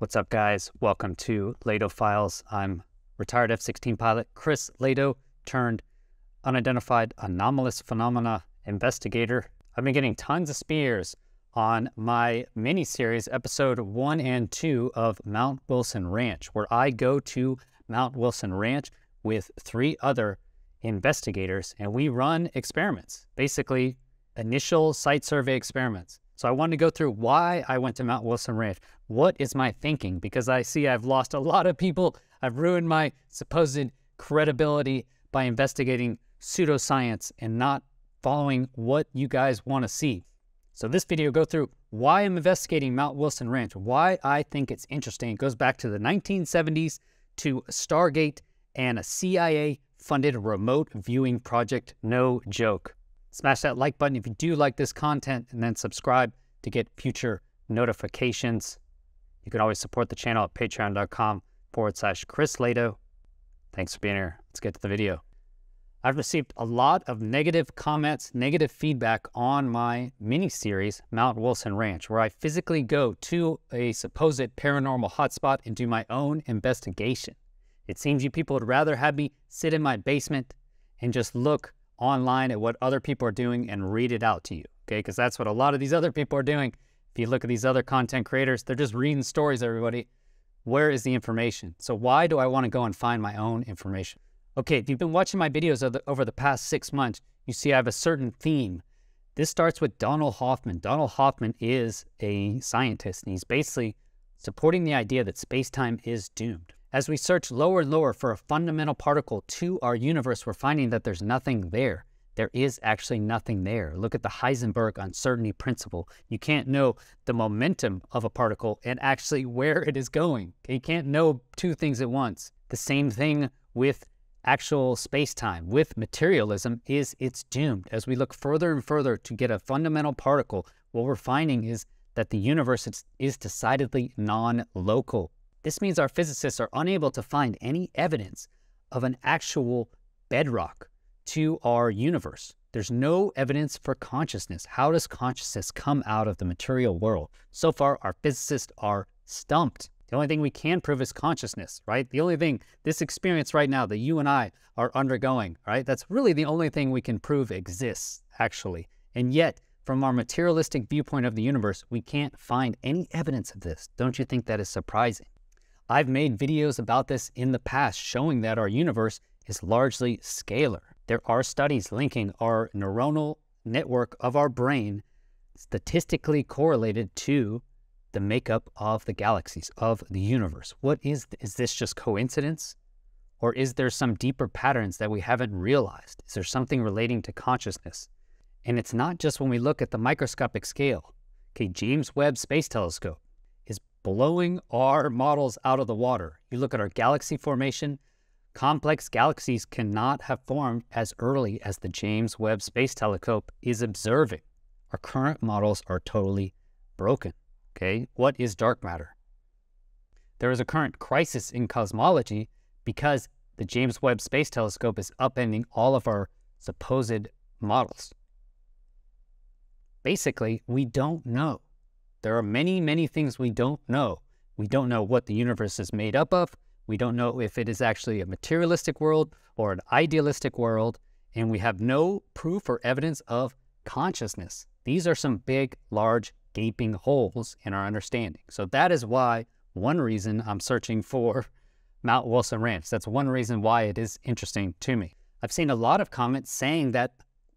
What's up, guys? Welcome to Lehto Files. I'm retired F-16 pilot Chris Lehto, turned unidentified anomalous phenomena investigator. I've been getting tons of spears on my mini-series, episode 1 and 2 of Mount Wilson Ranch, where I go to Mount Wilson Ranch with 3 other investigators, and we run experiments, basically initial site survey experiments. So I wanted to go through why I went to Mount Wilson Ranch. What is my thinking? Because I see I've lost a lot of people. I've ruined my supposed credibility by investigating pseudoscience and not following what you guys want to see. So this video go through why I'm investigating Mount Wilson Ranch, why I think it's interesting. It goes back to the 1970s to Stargate and a CIA-funded remote viewing project. No joke. Smash that like button if you do like this content, and then subscribe to get future notifications. You can always support the channel at patreon.com/Chris Lehto. Thanks for being here. Let's get to the video. I've received a lot of negative comments, negative feedback on my mini-series, Mount Wilson Ranch, where I physically go to a supposed paranormal hotspot and do my own investigation. It seems you people would rather have me sit in my basement and just look online at what other people are doing and read it out to you, okay? Because that's what a lot of these other people are doing. If you look at these other content creators, they're just reading stories, everybody. Where is the information? So why do I want to go and find my own information? Okay, if you've been watching my videos over the past 6 months, you see I have a certain theme. This starts with Donald Hoffman. Donald Hoffman is a scientist, and he's basically supporting the idea that space-time is doomed. As we search lower and lower for a fundamental particle to our universe, we're finding that there's nothing there. There is actually nothing there. Look at the Heisenberg uncertainty principle. You can't know the momentum of a particle and actually where it is going. You can't know two things at once. The same thing with actual space-time, with materialism, is it's doomed. As we look further and further to get a fundamental particle, what we're finding is that the universe is decidedly non-local. This means our physicists are unable to find any evidence of an actual bedrock to our universe. There's no evidence for consciousness. How does consciousness come out of the material world? So far, our physicists are stumped. The only thing we can prove is consciousness, right? The only thing, this experience right now that you and I are undergoing, right? That's really the only thing we can prove exists, actually. And yet, from our materialistic viewpoint of the universe, we can't find any evidence of this. Don't you think that is surprising? I've made videos about this in the past showing that our universe is largely scalar. There are studies linking our neuronal network of our brain statistically correlated to the makeup of the galaxies of the universe. What is this just coincidence? Or is there some deeper patterns that we haven't realized? Is there something relating to consciousness? And it's not just when we look at the microscopic scale. Okay, James Webb Space Telescope is blowing our models out of the water. You look at our galaxy formation, complex galaxies cannot have formed as early as the James Webb Space Telescope is observing. Our current models are totally broken. Okay, what is dark matter? There is a current crisis in cosmology because the James Webb Space Telescope is upending all of our supposed models. Basically, we don't know. There are many, many things we don't know. We don't know what the universe is made up of. We don't know if it is actually a materialistic world or an idealistic world, and we have no proof or evidence of consciousness. These are some big, large, gaping holes in our understanding. So that is why, one reason I'm searching for Mount Wilson Ranch. That's one reason why it is interesting to me. I've seen a lot of comments saying that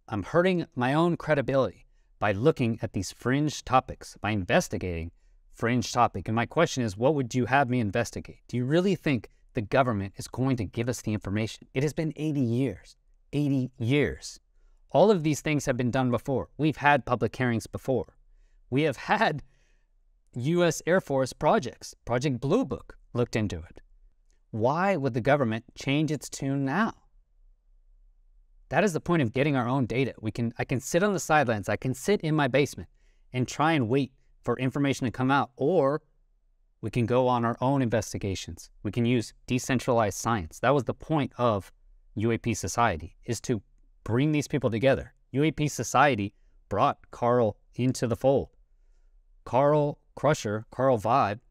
I'm hurting my own credibility by looking at these fringe topics, by investigating fringe topic. And my question is, what would you have me investigate? Do you really think the government is going to give us the information? It has been 80 years, 80 years. All of these things have been done before. We've had public hearings before. We have had U.S. Air Force projects. Project Blue Book looked into it. Why would the government change its tune now? That is the point of getting our own data. I can sit on the sidelines. I can sit in my basement and try and wait for information to come out, or we can go on our own investigations. We can use decentralized science. That was the point of UAP Society, is to bring these people together. UAP Society brought Carl into the fold. Carl Crusher, Carl Vibe,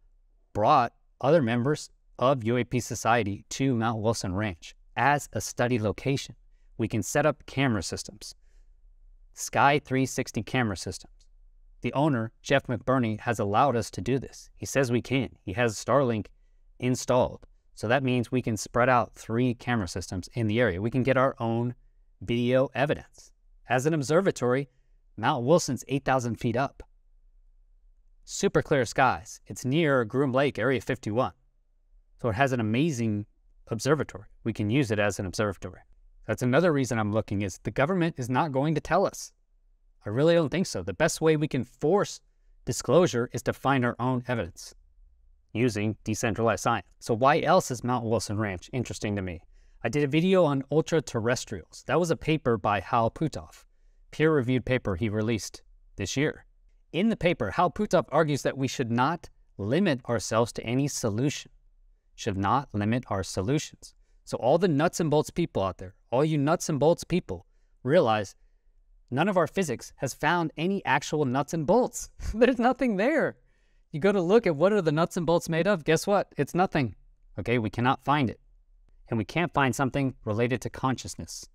brought other members of UAP Society to Mount Wilson Ranch as a study location. We can set up camera systems, Sky 360 camera systems. The owner, Jeff McBurney, has allowed us to do this. He says we can. He has Starlink installed. So that means we can spread out 3 camera systems in the area. We can get our own video evidence. As an observatory, Mount Wilson's 8,000 feet up. Super clear skies. It's near Groom Lake, Area 51. So it has an amazing observatory. We can use it as an observatory. That's another reason I'm looking is the government is not going to tell us. I really don't think so. The best way we can force disclosure is to find our own evidence using decentralized science. So why else is Mount Wilson Ranch interesting to me? I did a video on Ultraterrestrials. That was a paper by Hal Puthoff, peer-reviewed paper he released this year. In the paper, Hal Puthoff argues that we should not limit ourselves to any solution. Should not limit our solutions. So all the nuts and bolts people out there, all you nuts and bolts people, realize none of our physics has found any actual nuts and bolts. There's nothing there. You go to look at what are the nuts and bolts made of, guess what? It's nothing. Okay, we cannot find it. And we can't find something related to consciousness.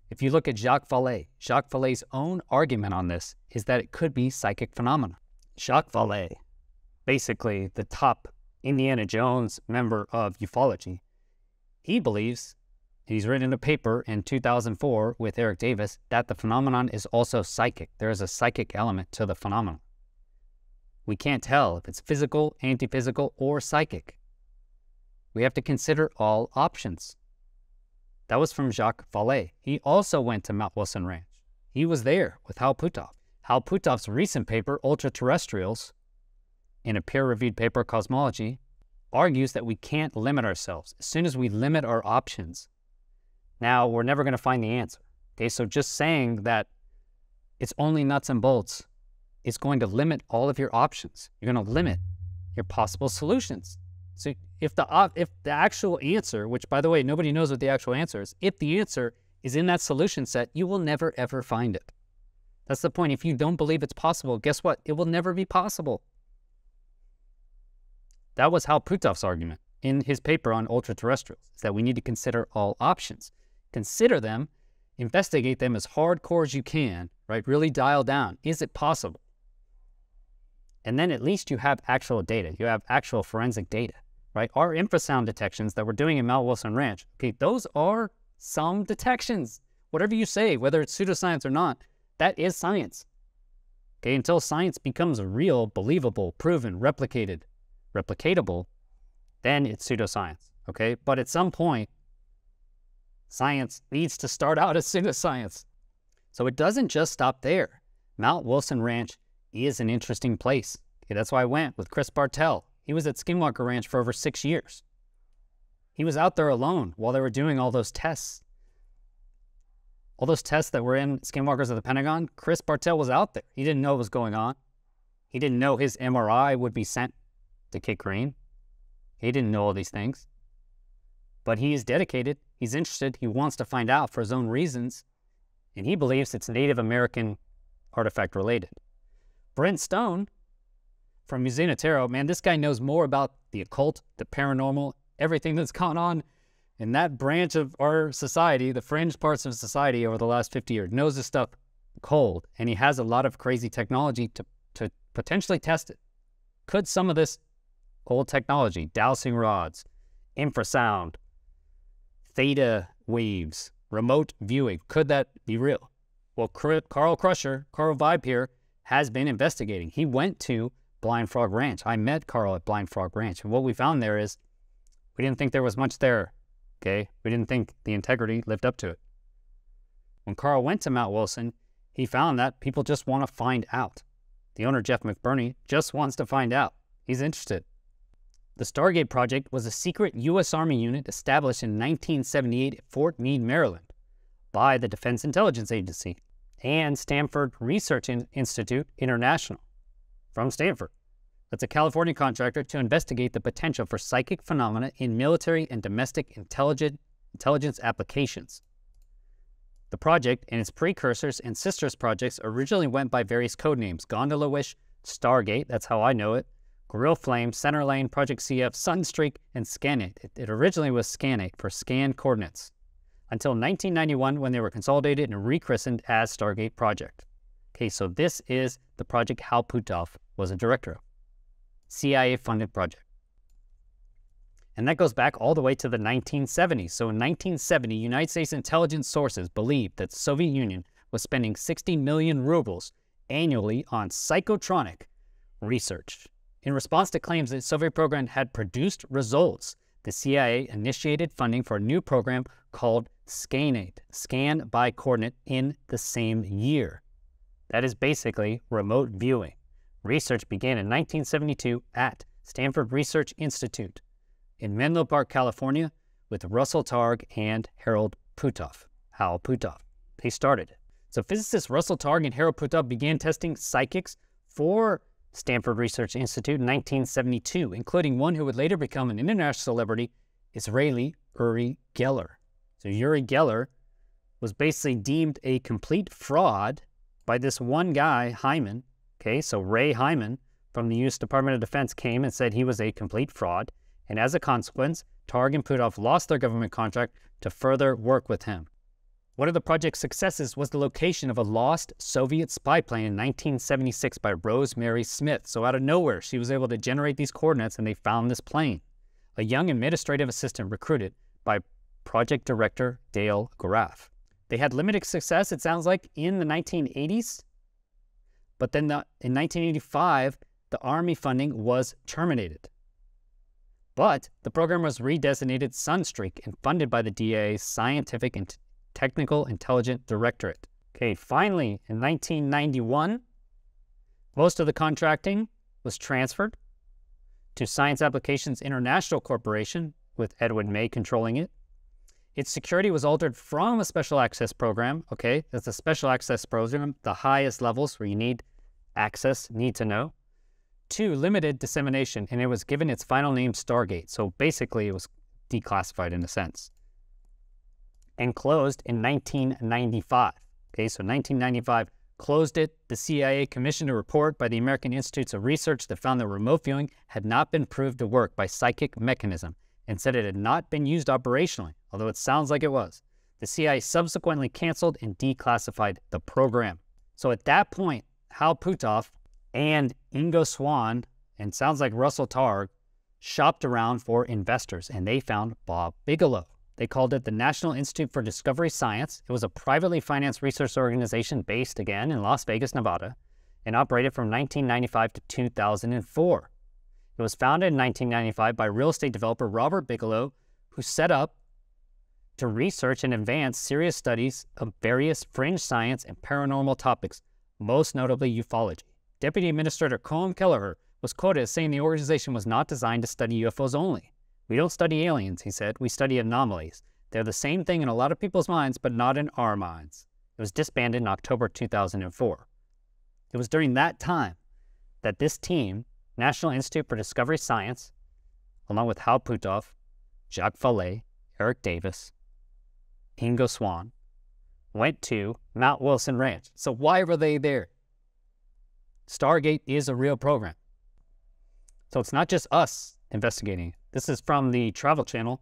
If you look at Jacques Vallée's own argument on this is that it could be psychic phenomena. Jacques Vallée, basically the top Indiana Jones member of ufology, he believes, he's written a paper in 2004 with Eric Davis, that the phenomenon is also psychic. There is a psychic element to the phenomenon. We can't tell if it's physical, anti-physical, or psychic. We have to consider all options. That was from Jacques Vallée. He also went to Mount Wilson Ranch. He was there with Hal Puthoff. Hal Puthoff's recent paper, Ultraterrestrials, in a peer-reviewed paper, Cosmology, argues that we can't limit ourselves. As soon as we limit our options, now we're never going to find the answer. Okay, so just saying that it's only nuts and bolts is going to limit all of your options. You're going to limit your possible solutions. So if the actual answer, which by the way, nobody knows what the actual answer is, if the answer is in that solution set, you will never ever find it. That's the point. If you don't believe it's possible, guess what? It will never be possible. That was Hal Puthoff's argument in his paper on ultraterrestrials, is that we need to consider all options. Consider them, investigate them as hardcore as you can, right? Really dial down. Is it possible? And then at least you have actual data. You have actual forensic data, right? Our infrasound detections that we're doing in Mount Wilson Ranch, okay, those are some detections. Whatever you say, whether it's pseudoscience or not, that is science. Okay, until science becomes real, believable, proven, replicatable, then it's pseudoscience, okay? But at some point, science needs to start out as pseudoscience. So it doesn't just stop there. Mount Wilson Ranch is an interesting place. Okay, that's why I went with Chris Bartel. He was at Skinwalker Ranch for over 6 years. He was out there alone while they were doing all those tests. All those tests that were in Skinwalkers of the Pentagon, Chris Bartel was out there. He didn't know what was going on. He didn't know his MRI would be sent to Kit Green. He didn't know all these things. But he is dedicated. He's interested. He wants to find out for his own reasons. And he believes it's Native American artifact related. Brent Stone from Museum of Tarot, man, this guy knows more about the occult, the paranormal, everything that's gone on in that branch of our society, the fringe parts of society over the last 50 years, knows this stuff cold. And he has a lot of crazy technology to potentially test it. Could some of this old technology, dowsing rods, infrasound, theta waves, remote viewing, could that be real? Well, Carl Vibe here, has been investigating. He went to Blind Frog Ranch. I met Carl at Blind Frog Ranch. And what we found there is we didn't think there was much there, okay? We didn't think the integrity lived up to it. When Carl went to Mount Wilson, he found that people just want to find out. The owner, Jeff McBurney, just wants to find out. He's interested. The Stargate Project was a secret U.S. Army unit established in 1978 at Fort Meade, Maryland, by the Defense Intelligence Agency and Stanford Research Institute International from Stanford. That's a California contractor to investigate the potential for psychic phenomena in military and domestic intelligence applications. The project and its precursors and sisters projects originally went by various code names: Gondola Wish, Stargate, that's how I know it, Gorilla Flame, Center Lane, Project CF, Sunstreak, and Scanate. It originally was Scanate for scan coordinates, until 1991 when they were consolidated and rechristened as Stargate Project. Okay, so this is the project Hal Puthoff was a director of. CIA-funded project. And that goes back all the way to the 1970s. So in 1970, United States intelligence sources believed that the Soviet Union was spending 60 million rubles annually on psychotronic research. In response to claims that the Soviet program had produced results, the CIA initiated funding for a new program called Scanate, Scan by Coordinate, in the same year. That is basically remote viewing. Research began in 1972 at Stanford Research Institute in Menlo Park, California, with Russell Targ and Hal Puthoff. They started it. So physicists Russell Targ and Hal Puthoff began testing psychics for Stanford Research Institute in 1972, including one who would later become an international celebrity, Israeli Uri Geller. So Uri Geller was basically deemed a complete fraud by this one guy, Hyman. Okay, so Ray Hyman from the U.S. Department of Defense came and said he was a complete fraud, and as a consequence, Targ and Puthoff lost their government contract to further work with him. One of the project's successes was the location of a lost Soviet spy plane in 1976 by Rosemary Smith. So out of nowhere, she was able to generate these coordinates, and they found this plane. A young administrative assistant recruited by project director Dale Graff. They had limited success, it sounds like, in the 1980s. But then in 1985, the Army funding was terminated. But the program was redesignated Sunstreak and funded by the DIA's Scientific and Technical Intelligence Directorate. Okay, finally, in 1991, most of the contracting was transferred to Science Applications International Corporation, with Edwin May controlling it. Its security was altered from a special access program, okay? That's a special access program, the highest levels where you need access, need to know, to limited dissemination, and it was given its final name Stargate. So basically it was declassified in a sense. And closed in 1995. Okay, so 1995 closed it. The CIA commissioned a report by the American Institutes of Research that found that remote viewing had not been proved to work by psychic mechanism, and said it had not been used operationally, although it sounds like it was. The CIA subsequently canceled and declassified the program. So at that point, Hal Puthoff and Ingo Swann, and sounds like Russell Targ, shopped around for investors, and they found Bob Bigelow. They called it the National Institute for Discovery Science. It was a privately financed research organization based, again, in Las Vegas, Nevada, and operated from 1995 to 2004. It was founded in 1995 by real estate developer Robert Bigelow, who set up to research and advance serious studies of various fringe science and paranormal topics, most notably ufology. Deputy Administrator Colm Kelleher was quoted as saying the organization was not designed to study UFOs only. We don't study aliens, he said. We study anomalies. They're the same thing in a lot of people's minds, but not in our minds. It was disbanded in October 2004. It was during that time that this team, National Institute for Discovery Science, along with Hal Puthoff, Jacques Vallée, Eric Davis, Ingo Swann, went to Mount Wilson Ranch. So why were they there? Stargate is a real program. So it's not just us investigating. This is from the Travel Channel.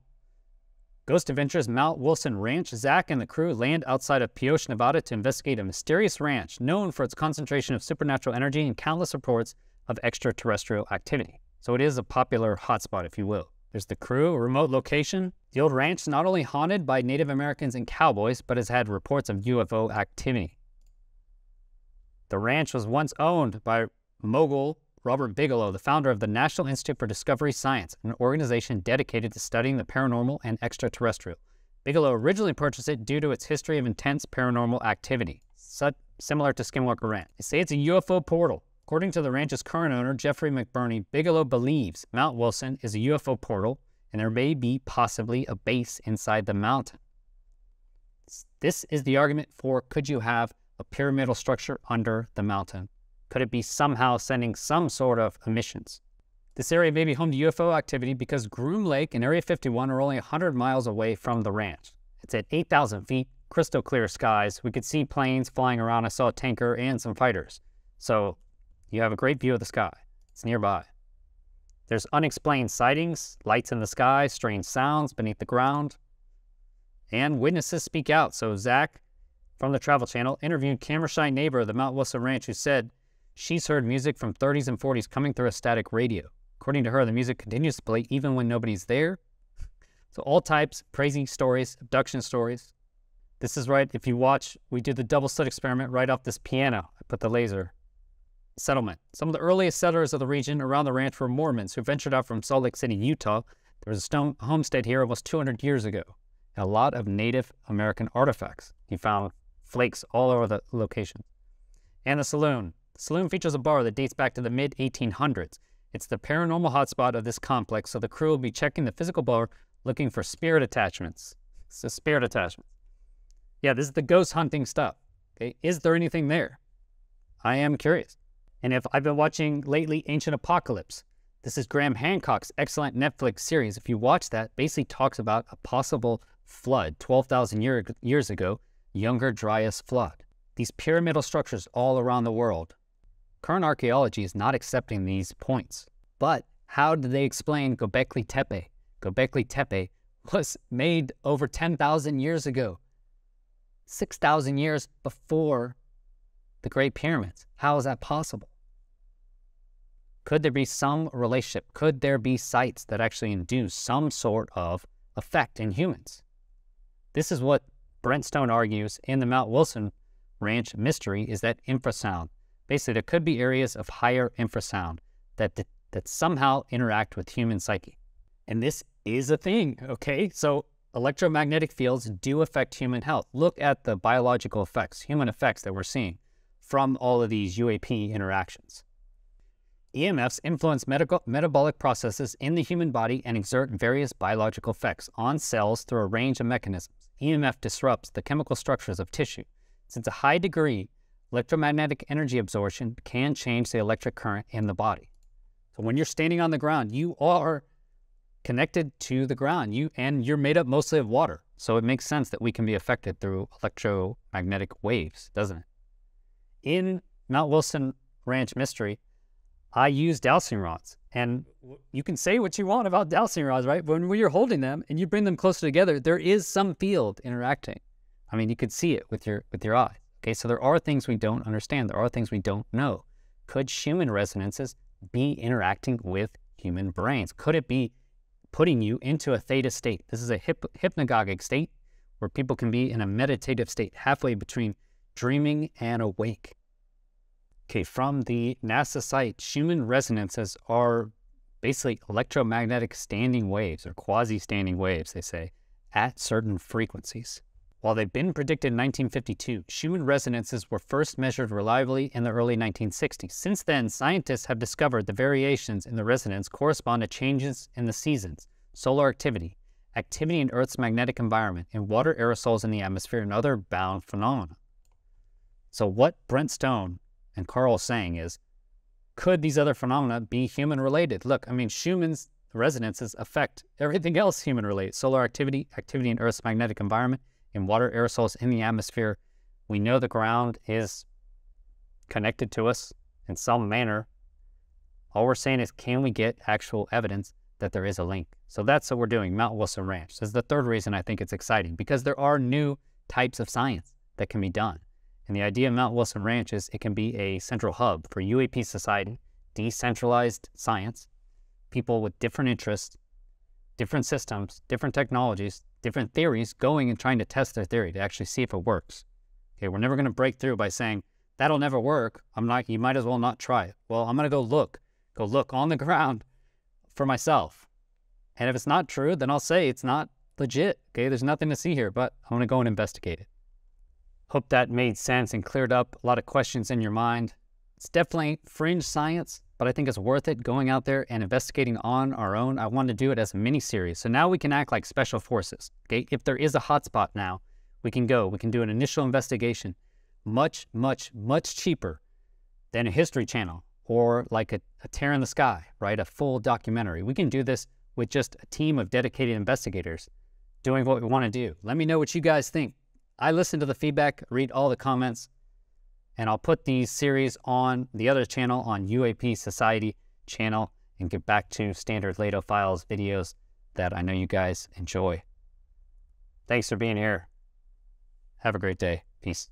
Ghost Adventures Mount Wilson Ranch. Zach and the crew land outside of Pioche, Nevada to investigate a mysterious ranch known for its concentration of supernatural energy and countless reports of extraterrestrial activity. So it is a popular hotspot, if you will. There's the crew, a remote location. The old ranch is not only haunted by Native Americans and cowboys, but has had reports of UFO activity. The ranch was once owned by mogul Robert Bigelow, the founder of the National Institute for Discovery Science, an organization dedicated to studying the paranormal and extraterrestrial. Bigelow originally purchased it due to its history of intense paranormal activity, similar to Skinwalker Ranch. They say it's a UFO portal. According to the ranch's current owner, Jeffrey McBurney, Bigelow believes Mount Wilson is a UFO portal and there may be possibly a base inside the mountain. This is the argument for, could you have a pyramidal structure under the mountain? Could it be somehow sending some sort of emissions? This area may be home to UFO activity because Groom Lake and Area 51 are only 100 miles away from the ranch. It's at 8,000 feet, crystal clear skies. We could see planes flying around. I saw a tanker and some fighters. So you have a great view of the sky. It's nearby. There's unexplained sightings, lights in the sky, strange sounds beneath the ground, and witnesses speak out. So Zach from the Travel Channel interviewed camera-shy neighbor of the Mount Wilson Ranch who said she's heard music from 30s and 40s coming through a static radio. According to her, the music continues to play even when nobody's there. So all types, crazy stories, abduction stories. This is right, if you watch, we did the double slit experiment right off this piano. I put the laser. Settlement. Some of the earliest settlers of the region around the ranch were Mormons who ventured out from Salt Lake City, Utah. There was a stone homestead here almost 200 years ago. And a lot of Native American artifacts. He found flakes all over the location. And the Saloon. The Saloon features a bar that dates back to the mid-1800s. It's the paranormal hotspot of this complex, so the crew will be checking the physical bar looking for spirit attachments. It's a spirit attachment. Yeah, this is the ghost hunting stuff. Okay, is there anything there? I am curious. And if I've been watching lately Ancient Apocalypse, this is Graham Hancock's excellent Netflix series. If you watch that, basically talks about a possible flood 12,000 years ago, Younger Dryas flood. These pyramidal structures all around the world. Current archaeology is not accepting these points. But how did they explain Göbekli Tepe? Göbekli Tepe was made over 10,000 years ago. 6,000 years before the Great Pyramids. How is that possible? Could there be some relationship? Could there be sites that actually induce some sort of effect in humans? This is what Brent Stone argues in the Mount Wilson Ranch mystery, is that infrasound. Basically, there could be areas of higher infrasound that somehow interact with human psyche. And this is a thing, okay? So electromagnetic fields do affect human health. Look at the biological effects, human effects that we're seeing from all of these UAP interactions. EMFs influence metabolic processes in the human body and exert various biological effects on cells through a range of mechanisms. EMF disrupts the chemical structures of tissue. Since a high degree, electromagnetic energy absorption can change the electric current in the body. So when you're standing on the ground, you are connected to the ground, and you're made up mostly of water. So it makes sense that we can be affected through electromagnetic waves, doesn't it? In Mount Wilson Ranch mystery, I use dowsing rods, and you can say what you want about dowsing rods, right? But when you're holding them and you bring them closer together, there is some field interacting. I mean, you could see it with your eye. Okay, so there are things we don't understand. There are things we don't know. Could Schumann resonances be interacting with human brains? Could it be putting you into a theta state? This is a hypnagogic state where people can be in a meditative state, halfway between dreaming and awake. Okay, from the NASA site, Schumann resonances are basically electromagnetic standing waves, or quasi-standing waves, they say, at certain frequencies. While they've been predicted in 1952, Schumann resonances were first measured reliably in the early 1960s. Since then, scientists have discovered the variations in the resonance correspond to changes in the seasons, solar activity, activity in Earth's magnetic environment, and water aerosols in the atmosphere, and other bound phenomena. So what Brent Stone and Carl is saying is, could these other phenomena be human-related? Look, I mean, Schumann's resonances affect everything else human-related. Solar activity, activity in Earth's magnetic environment, and water aerosols in the atmosphere. We know the ground is connected to us in some manner. All we're saying is, can we get actual evidence that there is a link? So that's what we're doing, Mount Wilson Ranch. This is the third reason I think it's exciting, because there are new types of science that can be done. And the idea of Mount Wilson Ranch is it can be a central hub for UAP society, decentralized science, people with different interests, different systems, different technologies, different theories, going and trying to test their theory to actually see if it works. Okay, we're never going to break through by saying, that'll never work. You might as well not try it. Well, I'm going to go look on the ground for myself. And if it's not true, then I'll say it's not legit. Okay, there's nothing to see here, but I'm going to go and investigate it. Hope that made sense and cleared up a lot of questions in your mind. It's definitely fringe science, but I think it's worth it going out there and investigating on our own. I wanted to do it as a mini-series, so now we can act like special forces. Okay, if there is a hotspot now, we can do an initial investigation, much, much, much cheaper than a History Channel or like a Tear in the Sky, right? A full documentary. We can do this with just a team of dedicated investigators doing what we want to do. Let me know what you guys think. I listen to the feedback, read all the comments, and I'll put these series on the other channel, on UAP Society channel, and get back to standard Lehto Files videos that I know you guys enjoy. Thanks for being here. Have a great day. Peace.